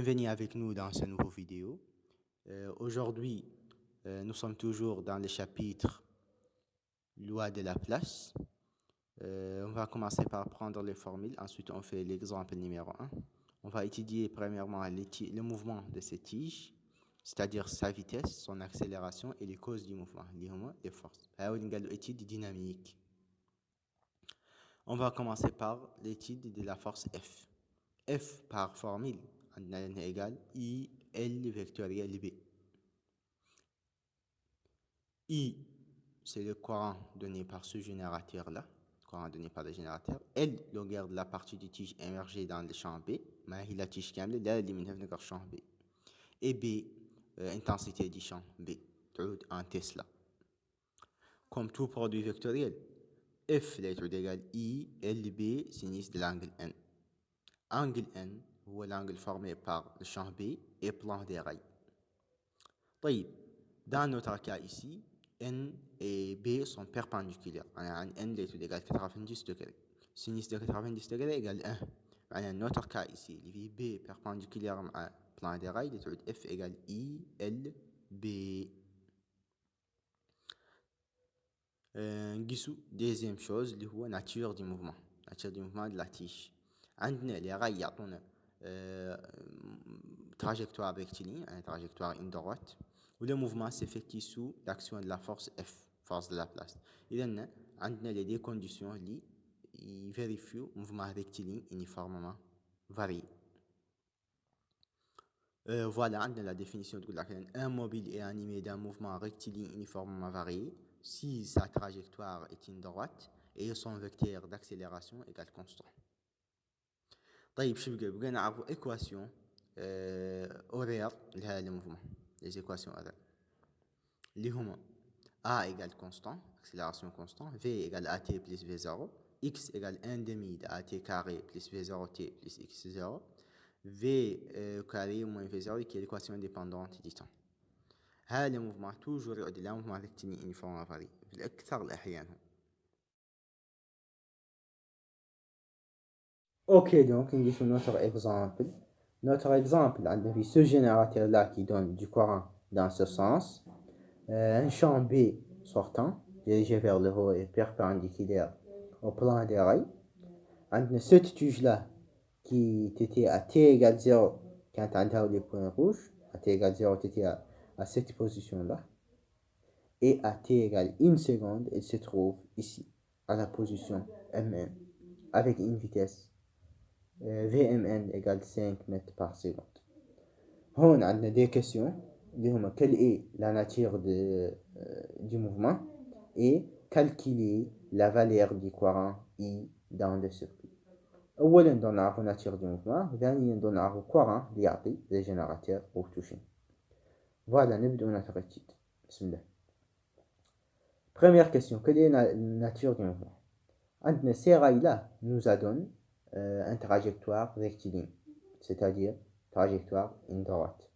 bienvenue avec nous dans ce nouveau vidéo. Aujourd'hui, nous sommes toujours dans le chapitre Loi de Laplace. On va commencer par prendre les formules, ensuite on fait l'exemple numéro 1. On va étudier premièrement le mouvement de cette tige, c'est-à-dire sa vitesse, son accélération et les causes du mouvement, les forces. Étude dynamique. On va commencer par l'étude de la force F. F par formule égale I L vectoriel B. I, c'est le courant donné par ce générateur-là, courant donné par le générateur. L, longueur de la partie du tige émergée dans le champ B. Mais la tige كاملة لا اللي منها في champ B. Et B, intensité du champ B, en Tesla. Comme tout produit vectoriel, F est égal I L B sinus de l'angle N. Angle N هو l'angle formé par le champ B et plan des rails. طيب, dans notre cas ici, N et B sont perpendiculaires. N est égal à 90 degrés. Sinus de 90 degrés égale 1. Notre cas ici, le B perpendiculaire à plan des rails, F égale I L B. Deuxième chose, la nature du mouvement. Nature du mouvement de la tige. عندنا les rails يعطونا trajectoire rectiligne, une trajectoire une droite, où le mouvement s'effectue sous l'action de la force F, force de Laplace. Il y a les deux conditions qui vérifient le mouvement rectiligne uniformément varié. Voilà la définition de un mobile est animé d'un mouvement rectiligne uniformément varié si sa trajectoire est une droite et son vecteur d'accélération égale constant. طيب شو بقى نعرفوا équation horaire لهذا الموفمون. Les équations horaires اللي هما A égale constant, accélération constant, V égale AT plus V0, X égale 1 demi de AT carré plus V0T plus X0, V carré moins V0 qui est l'équation indépendante du temps. هذا الموفمون toujours يعود إلى موفمون rectiligne uniformément varié في أكثر الأحيان. Ok, donc on dit sur notre exemple. Notre exemple, on a ce générateur-là qui donne du courant dans ce sens. Un champ B sortant, dirigé vers le haut et perpendiculaire au plan des rails. On a cette tige-là qui était à T égale 0 quand on a les points rouges. À T égale 0, tu étais à cette position-là. Et à T égale 1 seconde, elle se trouve ici, à la position M1, avec une vitesse VMN égale 5 mètres par seconde. On a des questions. Quelle est la nature du mouvement et calculer la valeur du courant I dans le circuit. أولا نعرف la nature du mouvement وثانيا نعرف الcourant اللي يعطي le générateur au toucher. Voilà, نبدأ notre étude. Bismillah. Première question, quelle est la nature du mouvement? عندنا ces rails-là nous donnent une trajectoire rectiligne, c'est-à-dire trajectoire une droite,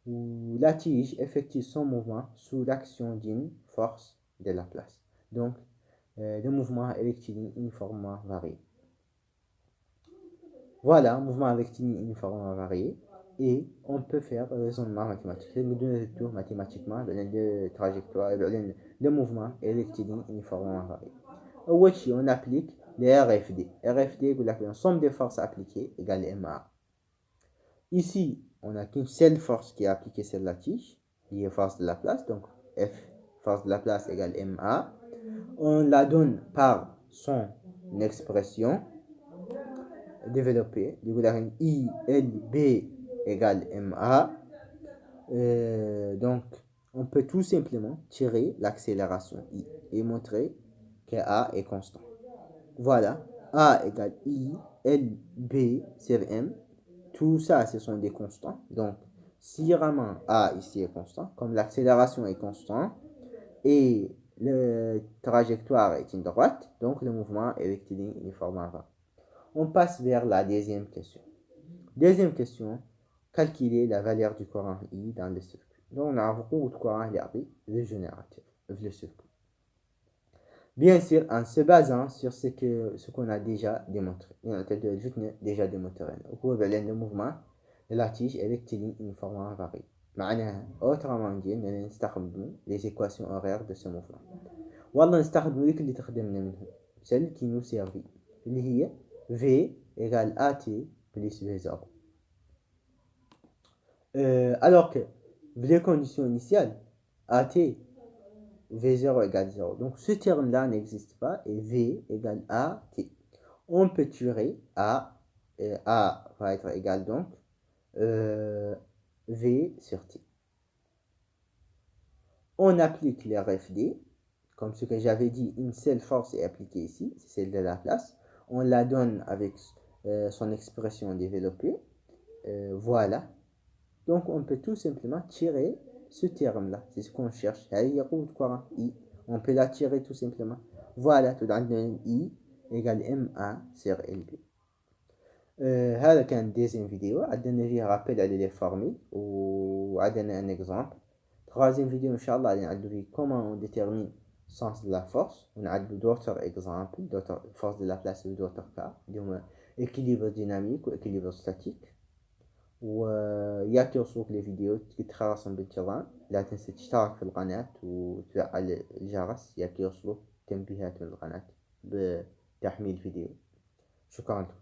où la tige effectue son mouvement sous l'action d'une force de Laplace. Donc, le mouvement est rectiligne uniformément varié. Voilà, mouvement rectiligne uniformément varié, et on peut faire un raisonnement mathématique. Je vais donner le tour mathématiquement de trajectoire, le mouvement est rectiligne uniformément varié. On applique les RFD. RFD, l'ensemble des forces appliquées égale MA. Ici, on n'a qu'une seule force qui est appliquée sur la tige, qui est force de Laplace, donc F, force de Laplace égale MA. On la donne par son expression développée, du coup, I, L, B égale MA. Donc, on peut tout simplement tirer l'accélération I et montrer que A est constant. Voilà, A égale I, L, B sur M. Tout ça, ce sont des constants. Donc, si vraiment A ici est constant, comme l'accélération est constant et la trajectoire est une droite, donc le mouvement est rectiligne uniformément varié. On passe vers la deuxième question. Deuxième question, calculer la valeur du courant I dans le circuit. Donc, on a beaucoup de courant le générateur, le circuit. Bien sûr, en se basant sur ce qu'on a déjà démontré. On a déjà démontré le mouvement لا تيج rectiligne uniformément variée. معناها autrement dit اننا نستخدم les équations horaires de ce mouvement. والله نستخدم ذيك اللي تخدمنا منهم celle qui nous servit اللي هي V égale AT plus V0. Alors que les conditions initiales AT V0 égale 0. Donc ce terme-là n'existe pas et V égale AT. On peut tirer A va être égal donc V sur T. On applique les RFD, comme ce que j'avais dit, une seule force est appliquée ici, c'est celle de la place. On la donne avec son expression développée. Voilà. Donc on peut tout simplement tirer ce terme-là. C'est ce qu'on cherche. I. On peut la tirer tout simplement. Voilà, tout عندنا I égale MA sur LB. هذا كان deuxième vidéo. عندنا فيها rappel على les formules وعندنا un exemple. Troisième vidéo inchallah نعدلو فيه comment on détermine sens de la force. ونعدلو d'autres exemples, d'autres forces de la place ou d'autres cas. اللي هما équilibre dynamique و équilibre statique. وياك يوصلوك الفيديو تتخلصهم بانتظام. لا تنسى تشترك في القناة وتفعل الجرس ياك يوصلوك تنبيهات من القناة بتحميل الفيديو. شكرا لكم.